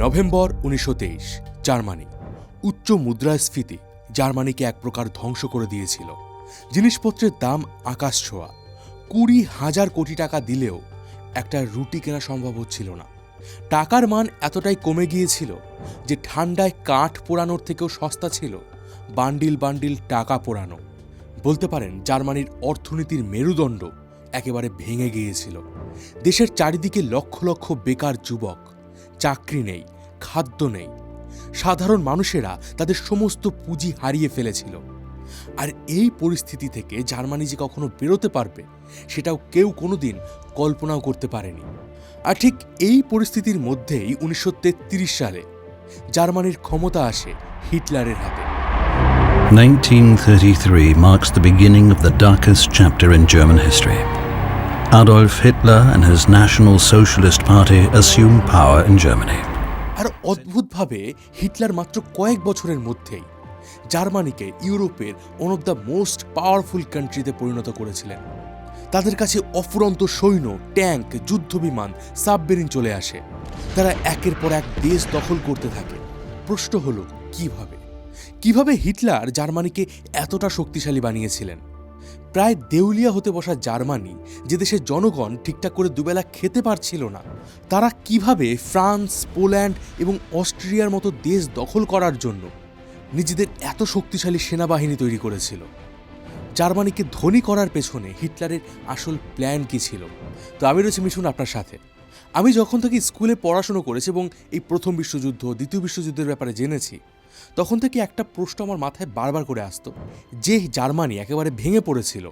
November 1923, Germany. উচ্চ মুদ্রাস্ফীতি জার্মানিকে এক প্রকার ধ্বংস করে দিয়েছিল। জিনিসপত্রের দাম আকাশ ছোঁয়া। 20,000 কোটি টাকা দিলেও একটা রুটি কেনা সম্ভব হচ্ছিল না। টাকার মান এতটাই কমে গিয়েছিল যে ঠান্ডায় কাঠ পোড়ানোর থেকেও সস্তা ছিল বান্ডিল বান্ডিল টাকা পোড়ানো। বলতে পারেন জার্মানির অর্থনীতির মেরুদণ্ড একেবারে ভেঙে গিয়েছিল। দেশের চারিদিকে লক্ষ লক্ষ বেকার যুবক, চাকরি নেই, খাদ্য নেই। সাধারণ মানুষেরা তাদের সমস্ত পুঁজি হারিয়ে ফেলেছিল। আর এই পরিস্থিতি থেকে জার্মানি যে কখনো বেরোতে পারবে সেটাও কেউ কোনোদিন কল্পনাও করতে পারেনি। আর ঠিক এই পরিস্থিতির মধ্যেই 1933 সালে জার্মানির ক্ষমতা আসে হিটলারের হাতে। 1933 marks the beginning of the darkest chapter in German history. Adolf Hitler and his National Socialist Party assumed power in Germany. আর অদ্ভুতভাবে হিটলার মাত্র কয়েক বছরের মধ্যেই জার্মানিকে ইউরোপের one of the most powerful কান্ট্রিতে পরিণত করেছিলেন। তাদের কাছে অফুরন্ত সৈন্য, ট্যাঙ্ক, যুদ্ধবিমান, সাবমেরিন চলে আসে। তারা একের পর এক দেশ দখল করতে থাকে। প্রশ্ন হলো কিভাবে হিটলার জার্মানিকে এতটা শক্তিশালী বানিয়েছিলেন? প্রায় দেউলিয়া হতে বসা জার্মানি, যে দেশের জনগণ ঠিকঠাক করে দুবেলা খেতে পারছিল না, তারা কিভাবে ফ্রান্স, পোল্যান্ড এবং অস্ট্রিয়ার মতো দেশ দখল করার জন্য নিজেদের এত শক্তিশালী সেনাবাহিনী তৈরি করেছিল? জার্মানিকে ধনী করার পেছনে হিটলারের আসল প্ল্যান কী ছিল? তো আমি রয়েছি মিঠুন আপনার সাথে। আমি যখন থেকে স্কুলে পড়াশুনো করেছি এবং এই প্রথম বিশ্বযুদ্ধ, দ্বিতীয় বিশ্বযুদ্ধের ব্যাপারে জেনেছি, তখন থেকে একটা প্রশ্ন আমার মাথায় বারবার করে আসতো, যে জার্মানি একেবারে ভেঙে পড়েছিল,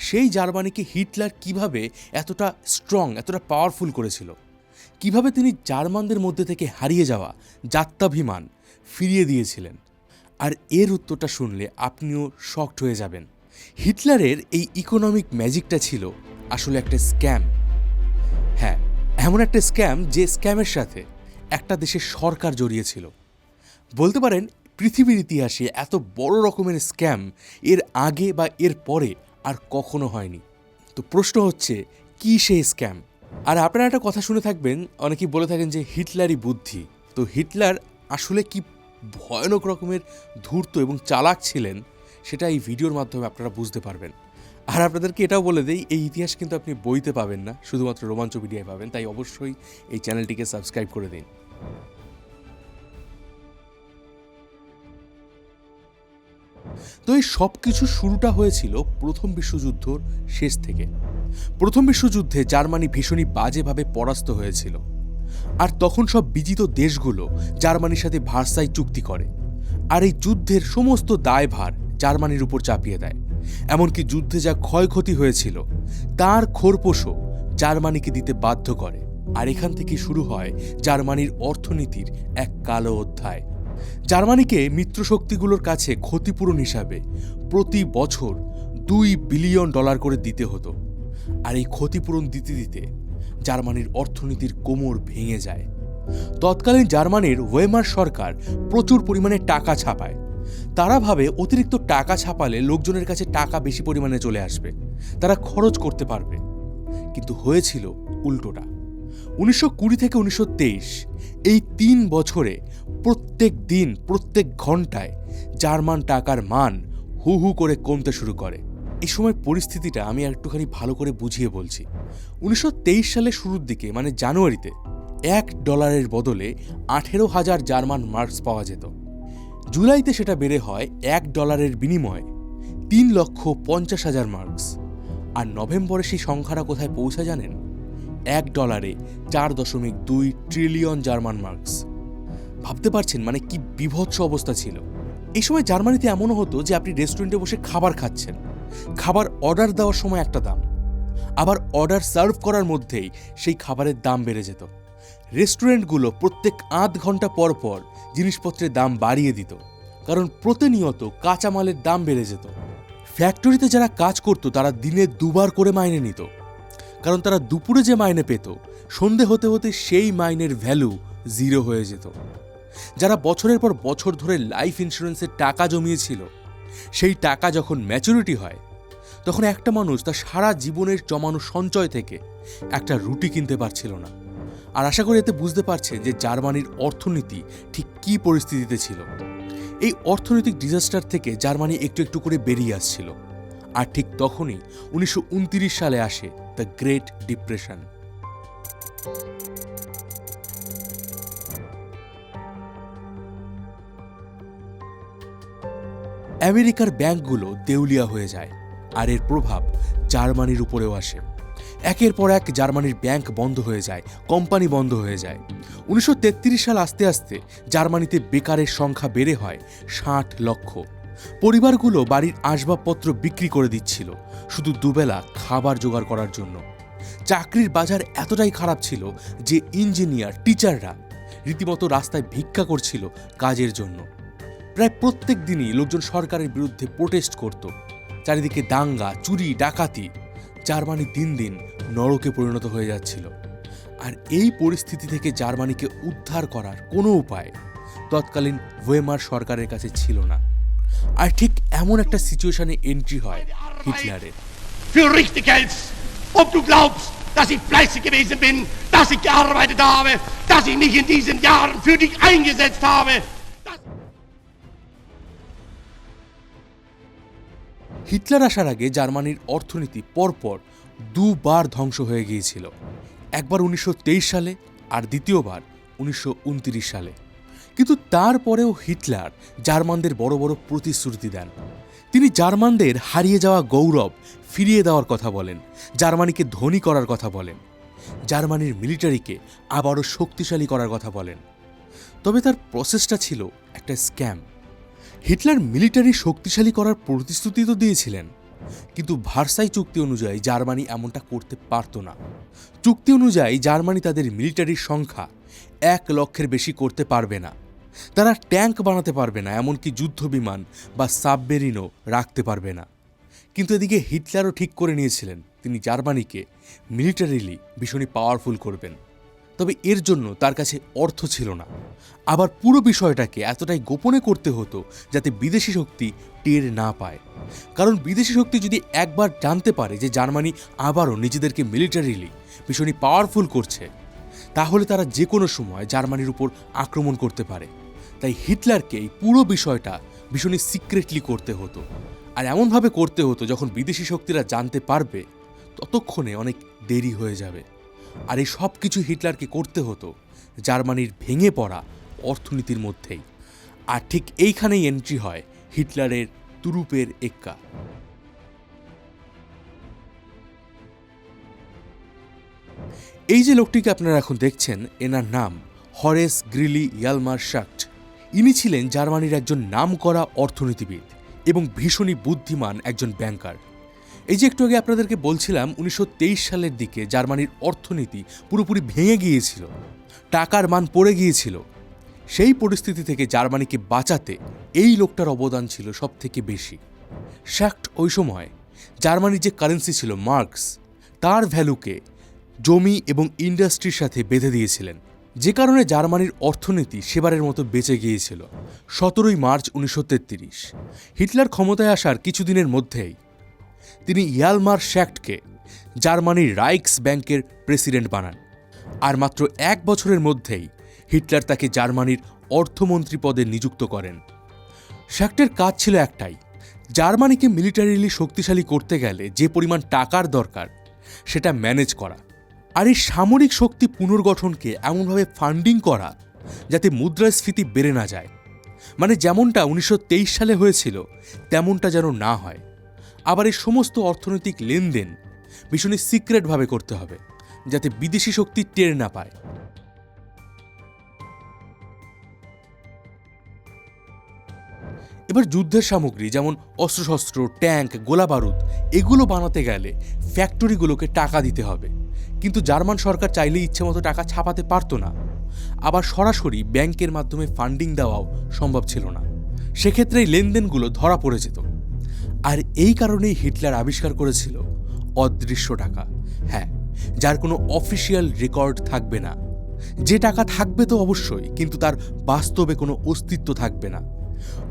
সেই জার্মানিকে হিটলার কিভাবে এতটা স্ট্রং, এতটা পাওয়ারফুল করেছিল? কিভাবে তিনি জার্মানদের মধ্যে থেকে হারিয়ে যাওয়া জাত্যাভিমান ফিরিয়ে দিয়েছিলেন? আর এর উত্তরটা শুনলে আপনিও শকড হয়ে যাবেন। হিটলারের এই ইকোনমিক ম্যাজিকটা ছিল আসলে একটা স্ক্যাম। হ্যাঁ, এমন একটা স্ক্যাম যে স্ক্যামের সাথে একটা দেশের সরকার জড়িয়েছিল। বলতে পারেন পৃথিবীর ইতিহাসে এত বড় রকমের স্ক্যাম এর আগে বা এর পরে আর কখনো হয়নি। তো প্রশ্ন হচ্ছে, কি সেই স্ক্যাম? আর আপনারা একটা কথা শুনে থাকবেন, অনেকেই বলে থাকেন যে হিটলারই বুদ্ধি। তো হিটলার আসলে কি ভয়ানক রকমের ধূর্ত এবং চালাক ছিলেন সেটা এই ভিডিওর মাধ্যমে আপনারা বুঝতে পারবেন। আর আপনাদেরকে এটাও বলে দেই, এই ইতিহাস কিন্তু আপনি বইতে পাবেন না, শুধুমাত্র রোমাঞ্চ মিডিয়ায় পাবেন। তাই অবশ্যই এই চ্যানেলটিকে সাবস্ক্রাইব করে দিন। তো এই সব কিছু শুরুটা হয়েছিল প্রথম বিশ্বযুদ্ধর শেষ থেকে। প্রথম বিশ্বযুদ্ধে জার্মানি ভীষণই বাজেভাবে পরাস্ত হয়েছিল। আর তখন সব বিজিত দেশগুলো জার্মানির সাথে ভার্সাই চুক্তি করে। আর এই যুদ্ধের সমস্ত দায়ভার জার্মানির উপর চাপিয়ে দেয়। এমনকি যুদ্ধে যা ক্ষয়ক্ষতি হয়েছিল তার খোরপোশও জার্মানিকে দিতে বাধ্য করে। আর এখান থেকে শুরু হয় জার্মানির অর্থনীতির এক কালো অধ্যায়। জার্মানিকে মিত্রশক্তিগুলোর কাছে ক্ষতিপূরণ হিসাবে প্রতি বছর $2 বিলিয়ন করে দিতে হতো। আর এই ক্ষতিপূরণ দিতে দিতে জার্মানির অর্থনীতির কোমর ভেঙে যায়। তৎকালীন জার্মানির ওয়েমার সরকার প্রচুর পরিমাণে টাকা ছাপায়। তারা ভাবে অতিরিক্ত টাকা ছাপালে লোকজনের কাছে টাকা বেশি পরিমাণে চলে আসবে, তারা খরচ করতে পারবে। কিন্তু হয়েছিল উল্টোটা। 1920 থেকে 1923 এই 3 বছরে প্রত্যেক দিন, প্রত্যেক ঘন্টায় জার্মান টাকার মান হু হু করে কমতে শুরু করে। এই সময় পরিস্থিতিটা আমি একটুখানি ভালো করে বুঝিয়ে বলছি। 1923 সালের শুরুর দিকে, মানে জানুয়ারিতে, $1 বদলে 18,000 জার্মান মার্কস পাওয়া যেত। জুলাইতে সেটা বেড়ে হয় $1 বিনিময়ে $3,50,000 মার্কস। আর নভেম্বরে সেই সংখ্যাটা কোথায় পৌঁছে জানেন? $1 4.2 ট্রিলিয়ন জার্মান মার্কস। ভাবতে পারছেন মানে কি বিভৎস অবস্থা ছিল। এই সময় জার্মানিতে এমনও হতো যে আপনি রেস্টুরেন্টে বসে খাবার খাচ্ছেন, খাবার অর্ডার দেওয়ার সময় একটা দাম, আবার অর্ডার সার্ভ করার মধ্যেই সেই খাবারের দাম বেড়ে যেত। রেস্টুরেন্টগুলো প্রত্যেক আধ ঘন্টা পর পর জিনিসপত্রের দাম বাড়িয়ে দিত, কারণ প্রতিনিয়ত কাঁচামালের দাম বেড়ে যেত। ফ্যাক্টরিতে যারা কাজ করত তারা দিনে 2 বার করে মাইনে নিত, কারণ তারা দুপুরে যে মাইনে পেত সন্ধে হতে হতে সেই মাইনের ভ্যালু 0 হয়ে যেত। যারা বছরের পর বছর ধরে লাইফ ইন্স্যুরেন্সের টাকা জমিয়েছিল, সেই টাকা যখন ম্যাচুরিটি হয় তখন একটা মানুষ তার সারা জীবনের জমানো সঞ্চয় থেকে একটা রুটি কিনতে পারছিল না। আর আশা করি এতে বুঝতে পারছেন যে জার্মানির অর্থনীতি ঠিক কী পরিস্থিতিতে ছিল। এই অর্থনৈতিক ডিজাস্টার থেকে জার্মানি একটু একটু করে বেরিয়ে আসছিল। আর ঠিক তখনই 1929 সালে আসে দ্য গ্রেট ডিপ্রেশন। আমেরিকার ব্যাংকগুলো দেউলিয়া হয়ে যায়, আর এর প্রভাব জার্মানির উপরেও আসে। একের পর এক জার্মানির ব্যাংক বন্ধ হয়ে যায়, কোম্পানি বন্ধ হয়ে যায়। 1933 সাল আসতে আসতে জার্মানিতে বেকারের সংখ্যা বেড়ে হয় 60 লক্ষ। পরিবারগুলো বাড়ির আসবাবপত্র বিক্রি করে দিচ্ছিল শুধু দুবেলা খাবার জোগাড় করার জন্য। চাকরির বাজার এতটাই খারাপ ছিল যে ইঞ্জিনিয়ার, টিচাররা রীতিমতো রাস্তায় ভিক্ষা করছিল কাজের জন্য। প্রায় প্রত্যেক দিনই লোকজন সরকারের বিরুদ্ধে প্রোটেস্ট করত। চারিদিকে দাঙ্গা, চুরি, ডাকাতি। জার্মানি দিন দিন নরকে পরিণত হয়ে যাচ্ছিল। আর এই পরিস্থিতি থেকে জার্মানিকে উদ্ধার করার কোনো উপায় তৎকালীন ওয়েমার সরকারের কাছে ছিল না। আর ঠিক এমন একটা সিচুয়েশনে এন্ট্রি হয় হিটলারের। Für richtig hältst, ob du glaubst, dass ich fleißig gewesen bin, dass ich gearbeitet habe, dass ich mich in diesen Jahren für dich eingesetzt habe. Hitler আসার আগে জার্মানির অর্থনীতি পরপর দুবার ধ্বংস হয়ে গিয়েছিল। একবার 1923 সালে আর দ্বিতীয়বার 1929 সালে। কিন্তু তারপরেও হিটলার জার্মানদের বড় বড় প্রতিশ্রুতি দেন। তিনি জার্মানদের হারিয়ে যাওয়া গৌরব ফিরিয়ে দেওয়ার কথা বলেন, জার্মানিকে ধনী করার কথা বলেন, জার্মানির মিলিটারিকে আবারও শক্তিশালী করার কথা বলেন। তবে তার প্রসেসটা ছিল একটা স্ক্যাম। হিটলার মিলিটারি শক্তিশালী করার প্রতিশ্রুতি তো দিয়েছিলেন, কিন্তু ভার্সাই চুক্তি অনুযায়ী জার্মানি এমনটা করতে পারত না। চুক্তি অনুযায়ী জার্মানি তাদের মিলিটারির সংখ্যা 1 লক্ষের বেশি করতে পারবে না। তারা ট্যাঙ্ক বানাতে পারবে না, এমনকি যুদ্ধ বিমান বা সাবমেরিনও রাখতে পারবে না। কিন্তু এদিকে হিটলারও ঠিক করে নিয়েছিলেন তিনি জার্মানিকে মিলিটারিলি ভীষণই পাওয়ারফুল করবেন। তবে এর জন্য তার কাছে অর্থ ছিল না। আবার পুরো বিষয়টাকে এতটাই গোপনে করতে হতো যাতে বিদেশি শক্তি টের না পায়। কারণ বিদেশি শক্তি যদি একবার জানতে পারে যে জার্মানি আবারও নিজেদেরকে মিলিটারিলি ভীষণই পাওয়ারফুল করছে, তাহলে তারা যে কোনো সময় জার্মানির উপর আক্রমণ করতে পারে। তাই হিটলারকে এই পুরো বিষয়টা ভীষণই সিক্রেটলি করতে হতো, আর এমনভাবে করতে হতো যখন বিদেশি শক্তিরা জানতে পারবে ততক্ষণে অনেক দেরি হয়ে যাবে। আর এই সব কিছু হিটলারকে করতে হতো জার্মানির ভেঙে পড়া অর্থনীতির মধ্যেই। আর ঠিক এইখানেই এন্ট্রি হয় হিটলারের তুরুপের এক্কা। এই যে লোকটিকে আপনারা এখন দেখছেন, এনার নাম হরেস গ্রিলি ইয়ালমার শাক্ট। ইনি ছিলেন জার্মানির একজন নামকরা অর্থনীতিবিদ এবং ভীষণই বুদ্ধিমান একজন ব্যাংকার। এই যে একটু আগে আপনাদেরকে বলছিলাম 1923 সালের দিকে জার্মানির অর্থনীতি পুরোপুরি ভেঙে গিয়েছিল, টাকার মান পড়ে গিয়েছিল। সেই পরিস্থিতি থেকে জার্মানিকে বাঁচাতে এই লোকটার অবদান ছিল সব থেকে বেশি। শাক্ট ওই সময় জার্মানির যে কারেন্সি ছিল মার্কস, তার ভ্যালুকে জমি এবং ইন্ডাস্ট্রির সাথে বেঁধে দিয়েছিলেন, যে কারণে জার্মানির অর্থনীতি সেবারের মতো বেঁচে গিয়েছিল। 17 মার্চ 1933 হিটলার ক্ষমতায় আসার কিছুদিনের মধ্যেই তিনি ইয়ালমার শ্যাক্টকে জার্মানির রাইক্স ব্যাংকের প্রেসিডেন্ট বানান। আর মাত্র 1 বছরের মধ্যেই হিটলার তাকে জার্মানির অর্থমন্ত্রী পদে নিযুক্ত করেন। শ্যাক্টের কাজ ছিল একটাই, জার্মানিকে মিলিটারিলি শক্তিশালী করতে গেলে যে পরিমাণ টাকার দরকার সেটা ম্যানেজ করা, আর এই সামরিক শক্তি পুনর্গঠনকে এমনভাবে ফান্ডিং করা যাতে মুদ্রাস্ফীতি বেড়ে না যায়। মানে যেমনটা 1923 সালে হয়েছিল তেমনটা যেন না হয়। আবার এই সমস্ত অর্থনৈতিক লেনদেন ভীষণই সিক্রেটভাবে করতে হবে যাতে বিদেশি শক্তি টের না পায়। এবার যুদ্ধের সামগ্রী যেমন অস্ত্রশস্ত্র, ট্যাঙ্ক, গোলাবারুদ এগুলো বানাতে গেলে ফ্যাক্টরিগুলোকে টাকা দিতে হবে। কিন্তু জার্মান সরকার চাইলে ইচ্ছে মতো টাকা ছাপাতে পারতো না। আবার সরাসরি ব্যাংকের মাধ্যমে ফান্ডিং দেওয়াও সম্ভব ছিল না। সেক্ষেত্রে লেনদেনগুলো ধরা পড়ে যেত। আর এই কারণেই হিটলার আবিষ্কার করেছিল অদৃশ্য টাকা। হ্যাঁ, যার কোনো অফিসিয়াল রেকর্ড থাকবে না, যে টাকা থাকবে তো অবশ্যই, কিন্তু তার বাস্তবে কোনো অস্তিত্ব থাকবে না।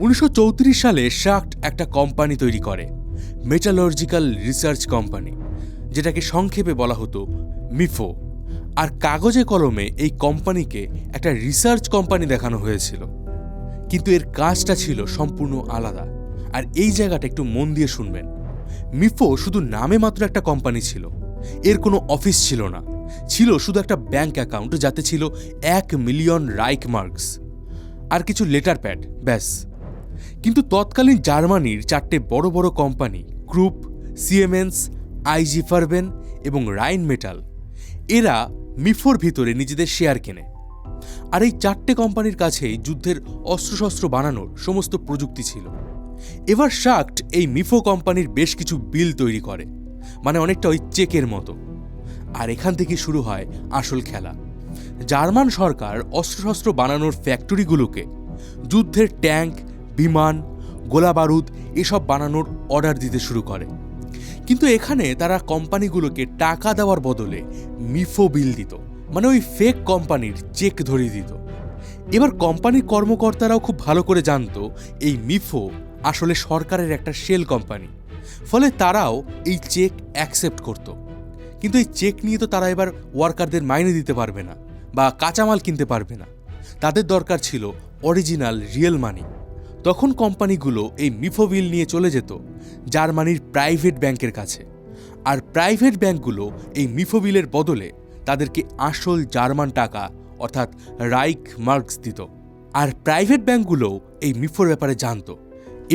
1934 সালে শাক্ট একটা কোম্পানি তৈরি করে, মেটালর্জিক্যাল রিসার্চ কোম্পানি, যেটাকে সংক্ষেপে বলা হতো মিফো। আর কাগজে কলমে এই কোম্পানিকে একটা রিসার্চ কোম্পানি দেখানো হয়েছিল, কিন্তু এর কাজটা ছিল সম্পূর্ণ আলাদা। আর এই জায়গাটা একটু মন দিয়ে শুনবেন। মিফো শুধু নামে মাত্র একটা কোম্পানি ছিল, এর কোনো অফিস ছিল না, ছিল শুধু একটা ব্যাংক অ্যাকাউন্ট যাতে ছিল 1 মিলিয়ন রাইক মার্কস আর কিছু লেটার প্যাড, ব্যাস। কিন্তু তৎকালীন জার্মানির 4টে বড় বড় কোম্পানি ক্রুপ, সিএমেন্স, আইজি ফার্বেন এবং রাইন মেটাল, এরা মিফোর ভিতরে নিজেদের শেয়ার কেনে। আর এই 4টে কোম্পানির কাছেই যুদ্ধের অস্ত্রশস্ত্র বানানোর সমস্ত প্রযুক্তি ছিল। এবার শাক্ট এই মিফো কোম্পানির বেশ কিছু বিল তৈরি করে, মানে অনেকটা ওই চেকের মতো। আর এখান থেকে শুরু হয় আসল খেলা। জার্মান সরকার অস্ত্রশস্ত্র বানানোর ফ্যাক্টরিগুলোকে যুদ্ধের ট্যাঙ্ক, বিমান, গোলাবারুদ এসব বানানোর অর্ডার দিতে শুরু করে। কিন্তু এখানে তারা কোম্পানিগুলোকে টাকা দেওয়ার বদলে মিফো বিল দিত, মানে ওই ফেক কোম্পানির চেক ধরিয়ে দিত। এবার কোম্পানির কর্মকর্তারাও খুব ভালো করে জানতো এই মিফো আসলে সরকারের একটা শেল কোম্পানি, ফলে তারাও এই চেক অ্যাকসেপ্ট করত। কিন্তু এই চেক নিয়ে তো তারা এবার ওয়ার্কারদের মাইনে দিতে পারবে না বা কাঁচামাল কিনতে পারবে না, তাদের দরকার ছিল অরিজিনাল রিয়েল মানি। তখন কোম্পানিগুলো এই মিফো বিল নিয়ে চলে যেত জার্মানির প্রাইভেট ব্যাংকের কাছে, আর প্রাইভেট ব্যাংকগুলো এই মিফো বিলের বদলে তাদেরকে আসল জার্মান টাকা অর্থাৎ রাইক মার্কস দিত। আর প্রাইভেট ব্যাংকগুলোও এই মিফোর ব্যাপারে জানত।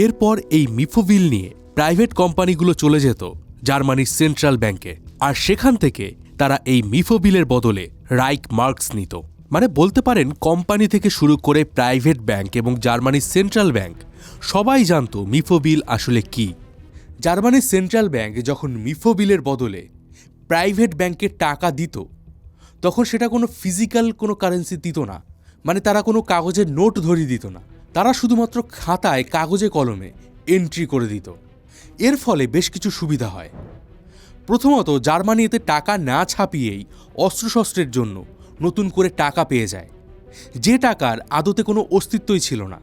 এরপর এই মিফো বিল নিয়ে প্রাইভেট কোম্পানিগুলো চলে যেত জার্মানির সেন্ট্রাল ব্যাংকে, আর সেখান থেকে তারা এই মিফো বিলের বদলে রাইক মার্কস নিত। মানে বলতে পারেন কোম্পানি থেকে শুরু করে প্রাইভেট ব্যাংক এবং জার্মানির সেন্ট্রাল ব্যাংক সবাই জানতো মিফো বিল আসলে কি। জার্মানির সেন্ট্রাল ব্যাংক যখন মিফো বিলের বদলে প্রাইভেট ব্যাংকে টাকা দিত, তখন সেটা কোনো ফিজিক্যাল কোনো কারেন্সি দিত না, মানে তারা কোনো কাগজের নোট ধরিয়ে দিত না, তারা শুধুমাত্র খাতায় কাগজে কলমে এন্ট্রি করে দিত। এর ফলে বেশ কিছু সুবিধা হয়। প্রথমত, জার্মানি এতে টাকা না ছাপিয়েই অস্ত্রশস্ত্রের জন্য নতুন করে টাকা পেয়ে যায়, যে টাকার আদতে কোনো অস্তিত্বই ছিল না,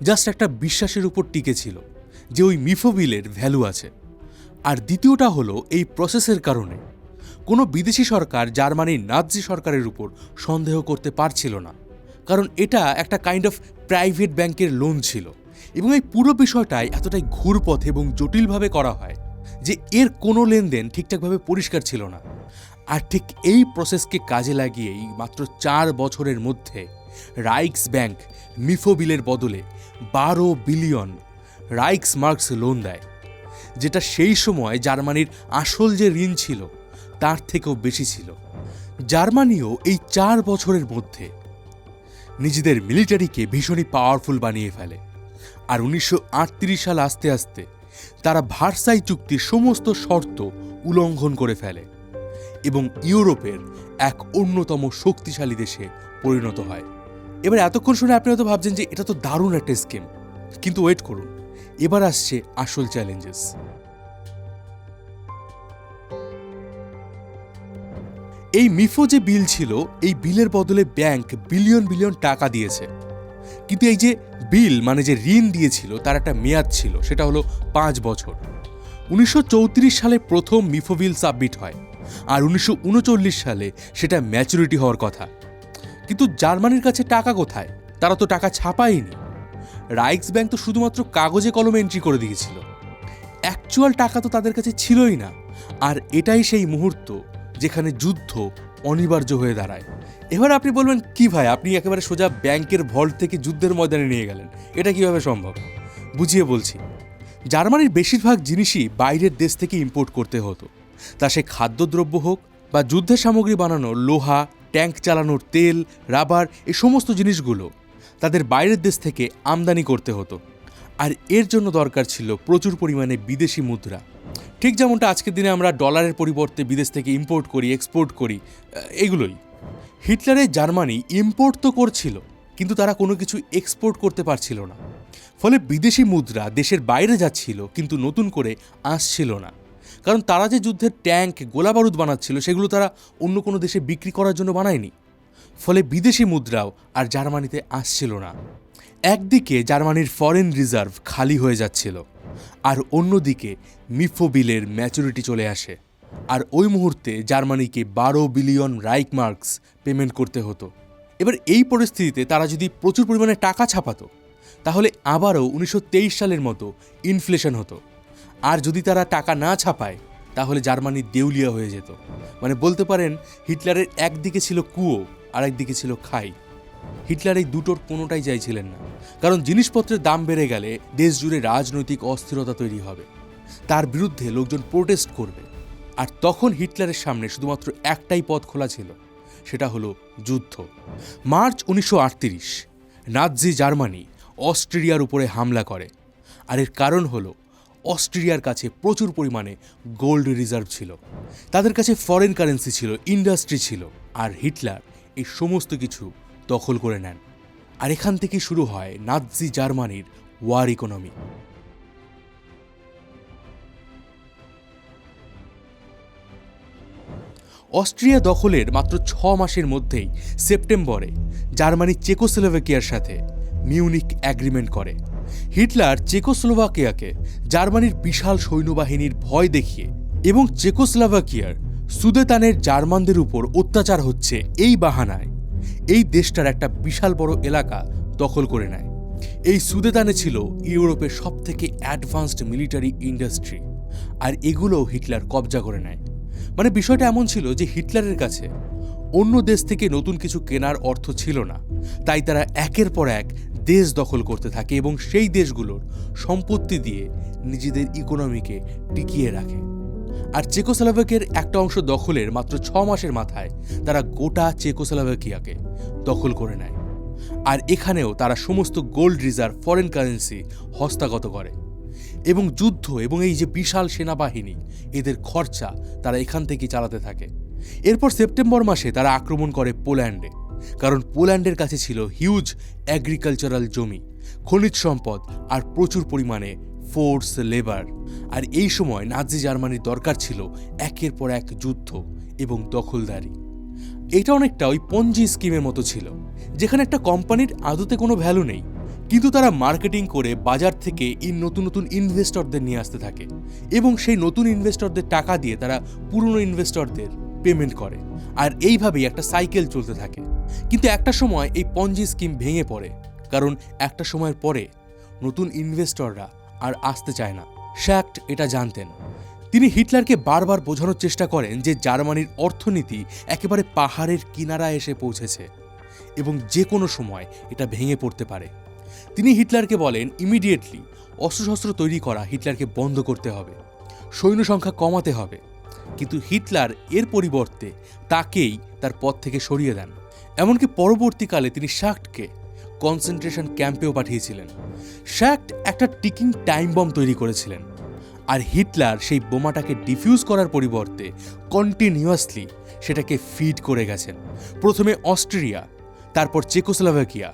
জাস্ট একটা বিশ্বাসের উপর টিকে ছিল যে ওই মিফো বিলের ভ্যালু আছে। আর দ্বিতীয়টা হলো এই প্রসেসের কারণে কোনো বিদেশি সরকার জার্মানির নাৎসি সরকারের উপর সন্দেহ করতে পারছিল না, কারণ এটা একটা কাইন্ড অফ প্রাইভেট ব্যাংকের লোন ছিল এবং এই পুরো বিষয়টাই এতটাই ঘুরপথ এবং জটিলভাবে করা হয় যে এর কোনো লেনদেন ঠিকঠাকভাবে পরিষ্কার ছিল না। আর ঠিক এই প্রসেসকে কাজে লাগিয়েই মাত্র 4 বছরের মধ্যে রাইক্স ব্যাংক মিফো বিলের বদলে 12 বিলিয়ন রাইক্স মার্কস লোন দেয়, যেটা সেই সময় জার্মানির আসল যে ঋণ ছিল তার থেকেও বেশি ছিল। জার্মানিও এই 4 বছরের মধ্যে নিজেদের মিলিটারিকে ভীষণই পাওয়ারফুল বানিয়ে ফেলে। আর 1938 সাল আস্তে আস্তে তারা ভার্সাই চুক্তির সমস্ত শর্ত উল্লঙ্ঘন করে ফেলে এবং ইউরোপের এক অন্যতম শক্তিশালী দেশে পরিণত হয়। এবার এতক্ষণ শুনে আপনি হয়তো ভাবছেন যে এটা তো দারুণ একটা স্কিম, কিন্তু ওয়েট করুন, এবার আসছে আসল চ্যালেঞ্জেস। এই মিফো যে বিল ছিল, এই বিলের বদলে ব্যাংক বিলিয়ন বিলিয়ন টাকা দিয়েছে, কিন্তু এই যে বিল মানে যে ঋণ দিয়েছিল তার একটা মেয়াদ ছিল, সেটা হলো 5 বছর। 1934 সালে প্রথম মিফো বিল সাবমিট হয় আর 1939 সালে সেটা ম্যাচুরিটি হওয়ার কথা। কিন্তু জার্মানির কাছে টাকা কোথায়? তারা তো টাকা ছাপায়নি। রাইক্স ব্যাংক তো শুধুমাত্র কাগজে কলমে এন্ট্রি করে দিয়েছিল, অ্যাকচুয়াল টাকা তো তাদের কাছে ছিলই না। আর এটাই সেই মুহূর্ত যেখানে যুদ্ধ অনিবার্য হয়ে দাঁড়ায়। এবার আপনি বলবেন, কি ভাই, আপনি একেবারে সোজা ব্যাংকের ভল্ট থেকে যুদ্ধের ময়দানে নিয়ে গেলেন, এটা কিভাবে সম্ভব? বুঝিয়ে বলছি। জার্মানির বেশিরভাগ জিনিসই বাইরের দেশ থেকে ইম্পোর্ট করতে হতো, তা সে খাদ্যদ্রব্য হোক বা যুদ্ধের সামগ্রী বানানোর লোহা, ট্যাঙ্ক চালানোর তেল, রাবার, এই সমস্ত জিনিসগুলো তাদের বাইরের দেশ থেকে আমদানি করতে হতো। আর এর জন্য দরকার ছিল প্রচুর পরিমাণে বিদেশি মুদ্রা, ঠিক যেমনটা আজকের দিনে আমরা ডলারের পরিবর্তে বিদেশ থেকে ইম্পোর্ট করি, এক্সপোর্ট করি, এগুলোই। হিটলারের জার্মানি ইম্পোর্ট তো করছিল, কিন্তু তারা কোনো কিছু এক্সপোর্ট করতে পারছিল না, ফলে বিদেশি মুদ্রা দেশের বাইরে যাচ্ছিল কিন্তু নতুন করে আসছিল না, কারণ তারা যে যুদ্ধের ট্যাঙ্ক, গোলাবারুদ বানাচ্ছিল সেগুলো তারা অন্য কোনো দেশে বিক্রি করার জন্য বানায়নি, ফলে বিদেশি মুদ্রাও আর জার্মানিতে আসছিল না। একদিকে জার্মানির ফরেন রিজার্ভ খালি হয়ে যাচ্ছিল, আর অন্যদিকে মিফো বিলের ম্যাচুরিটি চলে আসে। আর ওই মুহূর্তে জার্মানিকে 12 বিলিয়ন রাইক মার্কস পেমেন্ট করতে হতো। এবার এই পরিস্থিতিতে তারা যদি প্রচুর পরিমাণে টাকা ছাপাতো তাহলে আবারও 1923 সালের মতো ইনফ্লেশন হতো। আর যদি তারা টাকা না ছাপায় তাহলে জার্মানি দেউলিয়া হয়ে যেত। মানে বলতে পারেন হিটলারের একদিকে ছিল কুয়ো আর একদিকে ছিল খাই। হিটলার এই দুটোর কোনোটাই চাইছিলেন না, কারণ জিনিসপত্রের দাম বেড়ে গেলে দেশ জুড়ে রাজনৈতিক অস্থিরতা তৈরি হবে, তার বিরুদ্ধে লোকজন প্রোটেস্ট করবে। আর তখন হিটলারের সামনে শুধুমাত্র একটাই পথ খোলা ছিল, সেটা হলো যুদ্ধ। মার্চ 1938 নাৎজি জার্মানি অস্ট্রিয়ার উপরে হামলা করে। আর এর কারণ হলো অস্ট্রিয়ার কাছে প্রচুর পরিমাণে গোল্ড রিজার্ভ ছিল, তাদের কাছে ফরেন কারেন্সি ছিল, ইন্ডাস্ট্রি ছিল। আর হিটলার এই সমস্ত কিছু দখল করে নেন। আর এখান থেকেই শুরু হয় নাৎজি জার্মানির ওয়ার ইকোনমি। অস্ট্রিয়া দখলের মাত্র 6 মাসের মধ্যেই সেপ্টেম্বরে জার্মানি চেকোস্লোভাকিয়ার সাথে মিউনিক অ্যাগ্রিমেন্ট করে। হিটলার চেকোস্লোভাকিয়াকে জার্মানির বিশাল সৈন্যবাহিনীর ভয় দেখিয়ে এবং চেকোস্লোভাকিয়ার সুদেতানের জার্মানদের উপর অত্যাচার হচ্ছে এই বাহানায় এই দেশটার একটা বিশাল বড় এলাকা দখল করে নেয়। এই সুদেতানে ছিল ইউরোপের সবথেকে অ্যাডভান্সড মিলিটারি ইন্ডাস্ট্রি, আর এগুলোও হিটলার কবজা করে নেয়। মানে বিষয়টা এমন ছিল যে হিটলারের কাছে অন্য দেশ থেকে নতুন কিছু কেনার অর্থ ছিল না, তাই তারা একের পর এক দেশ দখল করতে থাকে এবং সেই দেশগুলোর সম্পত্তি দিয়ে নিজেদের ইকোনমিকে টিকিয়ে রাখে। আর চেকোস্লোভাকিয়ার একটা অংশ দখলের মাত্র 6 মাসের মাথায় তারা গোটা চেকোস্লোভাকিয়াকে দখল করে নেয়। আর এখানেও তারা সমস্ত গোল্ড রিজার্ভ, ফরেন কারেন্সি হস্তগত করে এবং যুদ্ধ এবং এই যে বিশাল সেনাবাহিনী, এদের খরচা তারা এখান থেকেই চালাতে থাকে। এরপর সেপ্টেম্বর মাসে তারা আক্রমণ করে পোল্যান্ডে, কারণ পোল্যান্ডের কাছে ছিল হিউজ অ্যাগ্রিকালচারাল জমি, খনিজ সম্পদ আর প্রচুর পরিমাণে ফোর্স লেবার। আর এই সময় নাৎজি জার্মানির দরকার ছিল একের পর এক যুদ্ধ এবং দখলদারি। এটা অনেকটা ওই পঞ্জি স্কিমের মতো ছিল, যেখানে একটা কোম্পানির আদতে কোনো ভ্যালু নেই, কিন্তু তারা মার্কেটিং করে বাজার থেকে নতুন নতুন ইনভেস্টরদের নিয়ে আসতে থাকে এবং সেই নতুন ইনভেস্টরদের টাকা দিয়ে তারা পুরনো ইনভেস্টরদের পেমেন্ট করে। আর এইভাবেই একটা সাইকেল চলতে থাকে। কিন্তু একটা সময় এই পঞ্জি স্কিম ভেঙে পড়ে, কারণ একটা সময়ের পরে নতুন ইনভেস্টররা আর আসতে চায় না। শ্যাক্ট এটা জানতেন। তিনি হিটলারকে বারবার বোঝানোর চেষ্টা করেন যে জার্মানির অর্থনীতি একেবারে পাহাড়ের কিনারায় এসে পৌঁছেছে এবং যে কোনো সময় এটা ভেঙে পড়তে পারে। তিনি হিটলারকে বলেন ইমিডিয়েটলি অস্ত্রশস্ত্র তৈরি করা হিটলারকে বন্ধ করতে হবে, সৈন্য সংখ্যা কমাতে হবে। কিন্তু হিটলার এর পরিবর্তে তাকেই তার পদ থেকে সরিয়ে দেন। এমনকি পরবর্তীকালে তিনি শ্যাক্টকে কনসেন্ট্রেশন ক্যাম্পেও পাঠিয়েছিলেন। শ্যাক্ট একটা টিকিং টাইম বম তৈরি করেছিলেন, আর হিটলার সেই বোমাটাকে ডিফিউজ করার পরিবর্তে কন্টিনিউয়াসলি সেটাকে ফিড করে গেছেন। প্রথমে অস্ট্রিয়া, তারপর চেকোস্লোভাকিয়া,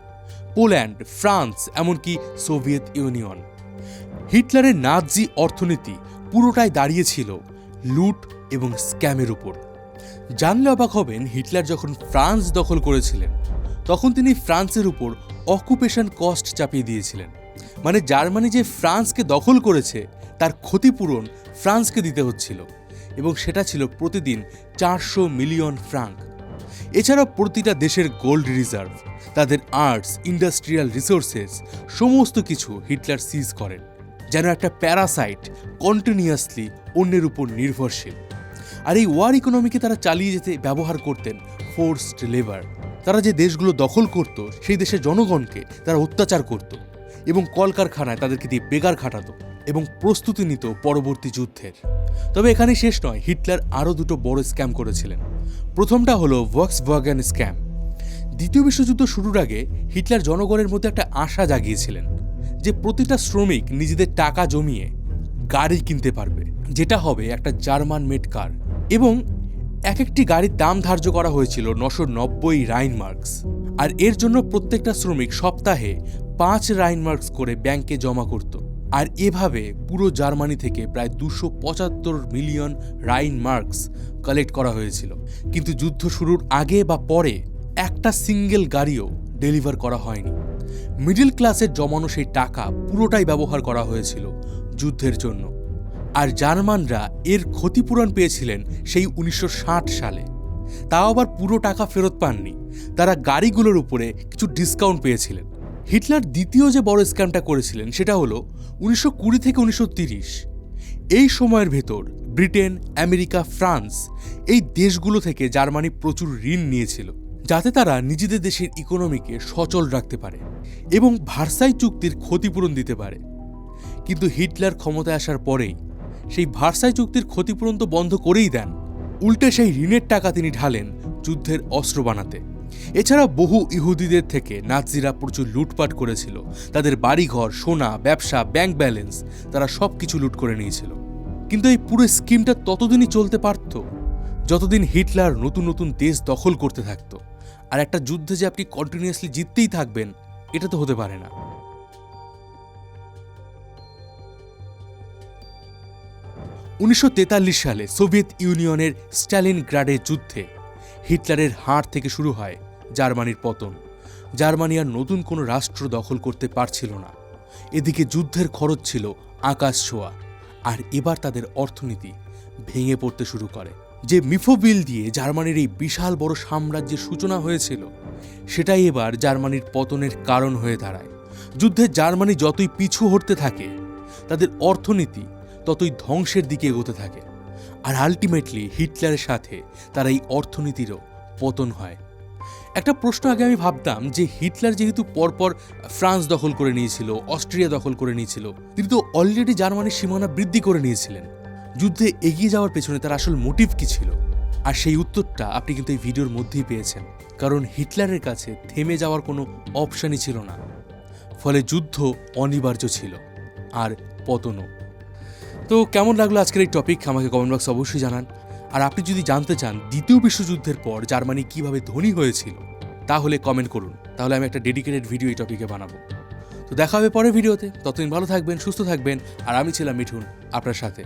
পোল্যান্ড, ফ্রান্স, এমনকি সোভিয়েত ইউনিয়ন। হিটলারের নাৎজি অর্থনীতি পুরোটাই দাঁড়িয়েছিল লুট এবং স্ক্যামের উপর। জানলে অবাক হবেন, হিটলার যখন ফ্রান্স দখল করেছিলেন তখন তিনি ফ্রান্সের উপর অকুপেশন কস্ট চাপিয়ে দিয়েছিলেন। মানে জার্মানি যে ফ্রান্সকে দখল করেছে তার ক্ষতিপূরণ ফ্রান্সকে দিতে হচ্ছিল, এবং সেটা ছিল প্রতিদিন 400 মিলিয়ন ফ্রাঙ্ক। এছাড়াও প্রতিটা দেশের গোল্ড রিজার্ভ, তাদের আর্টস, ইন্ডাস্ট্রিয়াল রিসোর্সেস সমস্ত কিছু হিটলার সিজ করেন, যেন একটা প্যারাসাইট কন্টিনিউয়াসলি অন্যের উপর নির্ভরশীল। আর এই ওয়ার ইকোনমিকে তারা চালিয়ে যেতে ব্যবহার করতেন ফোর্সড লেবার। তারা যে দেশগুলো দখল করত সেই দেশের জনগণকে তারা অত্যাচার করত এবং কলকারখানায় তাদেরকে দিয়ে বেকার খাটাতো এবং প্রস্তুতি নিত পরবর্তী যুদ্ধের। তবে এখানে শেষ নয়, হিটলার আরও দুটো বড় স্ক্যাম করেছিলেন। প্রথমটা হলো ভক্সওয়াগন স্ক্যাম। দ্বিতীয় বিশ্বযুদ্ধ শুরুর আগে হিটলার জনগণের মধ্যে একটা আশা জাগিয়েছিলেন যে প্রতিটা শ্রমিক নিজেদের টাকা জমিয়ে গাড়ি কিনতে পারবে, যেটা হবে একটা জার্মান মেড কার, এবং এক একটি গাড়ির দাম ধার্য করা হয়েছিল 990 রাইনমার্কস। আর এর জন্য প্রত্যেকটা শ্রমিক সপ্তাহে 5 রাইনমার্কস করে ব্যাংকে জমা করত। আর এভাবে পুরো জার্মানি থেকে প্রায় 275 মিলিয়ন রাইনমার্কস কালেক্ট করা হয়েছিল। কিন্তু যুদ্ধ শুরুর আগে বা পরে একটা সিঙ্গেল গাড়িও ডেলিভার করা হয়নি। মিডল ক্লাসের জমানো সেই টাকা পুরোটাই ব্যবহার করা হয়েছিল যুদ্ধের জন্য। আর জার্মানরা এর ক্ষতিপূরণ পেয়েছিলেন সেই 1960 সালে। তাও আবার পুরো টাকা ফেরত পাননি, তারা গাড়িগুলোর উপরে কিছু ডিসকাউন্ট পেয়েছিলেন। হিটলার দ্বিতীয় যে বড় স্ক্যামটা করেছিলেন সেটা হলো 1920 থেকে 1930। এই সময়ের ভেতর ব্রিটেন, আমেরিকা, ফ্রান্স এই দেশগুলো থেকে জার্মানি প্রচুর ঋণ নিয়েছিল, যাতে তারা নিজেদের দেশের ইকোনমিকে সচল রাখতে পারে এবং ভার্সাই চুক্তির ক্ষতিপূরণ দিতে পারে। কিন্তু হিটলার ক্ষমতায় আসার পরেই সেই ভার্সাই চুক্তির ক্ষতিপূরণ তো বন্ধ করেই দেন, উল্টে সেই ঋণের টাকা তিনি ঢালেন যুদ্ধের অস্ত্র বানাতে। এছাড়া বহু ইহুদিদের থেকে নাৎসিরা প্রচুর লুটপাট করেছিল, তাদের বাড়িঘর, সোনা, ব্যবসা, ব্যাংক ব্যালেন্স তারা সব কিছু লুট করে নিয়েছিল। কিন্তু এই পুরো স্কিমটা ততদিনই চলতে পারত যতদিন হিটলার নতুন নতুন দেশ দখল করতে থাকত। আর একটা যুদ্ধে যে আপনি কন্টিনিউয়াসলি জিততেই থাকবেন, এটা তো হতে পারে না। 1943 সালে সোভিয়েত ইউনিয়নের স্টালিনগ্রাডের যুদ্ধে হিটলারের হার থেকে শুরু হয় জার্মানির পতন। জার্মানি আর নতুন কোনো রাষ্ট্র দখল করতে পারছিল না। এদিকে যুদ্ধের খরচ ছিল আকাশ ছোঁয়া, আর এবার তাদের অর্থনীতি ভেঙে পড়তে শুরু করে। যে মিফোবিল দিয়ে জার্মানির এই বিশাল বড় সাম্রাজ্যের সূচনা হয়েছিল, সেটাই এবার জার্মানির পতনের কারণ হয়ে দাঁড়ায়। যুদ্ধে জার্মানি যতই পিছু হটতে থাকে, তাদের অর্থনীতি ততই ধ্বংসের দিকে এগোতে থাকে। আর আলটিমেটলি হিটলারের সাথে তার এই অর্থনীতিরও পতন হয়। একটা প্রশ্ন আগে আমি ভাবতাম যে হিটলার যেহেতু পরপর ফ্রান্স দখল করে নিয়েছিল, অস্ট্রিয়া দখল করে নিয়েছিল, তিনি তো অলরেডি জার্মানির সীমানা বৃদ্ধি করে নিয়েছিলেন। যুদ্ধে এগিয়ে যাওয়ার পেছনে তার আসল মোটিভ কি ছিল? আর সেই উত্তরটা আপনি কিন্তু এই ভিডিওর মধ্যেই পেয়েছেন, কারণ হিটলারের কাছে থেমে যাওয়ার কোনো অপশানই ছিল না। ফলে যুদ্ধ অনিবার্য ছিল, আর পতনও। তো কেমন লাগলো আজকের এই টপিক আমাকে কমেন্ট বক্সে অবশ্যই জানান। আর আপনি যদি জানতে চান দ্বিতীয় বিশ্বযুদ্ধের পর জার্মানি কিভাবে ধনী হয়েছিল, তাহলে কমেন্ট করুন, তাহলে আমি একটা ডেডিকেটেড ভিডিও এই টপিকে বানাবো। তো দেখা হবে পরের ভিডিওতে। ততদিন ভালো থাকবেন, সুস্থ থাকবেন। আর আমি ছিলাম মিঠুন আপনার সাথে।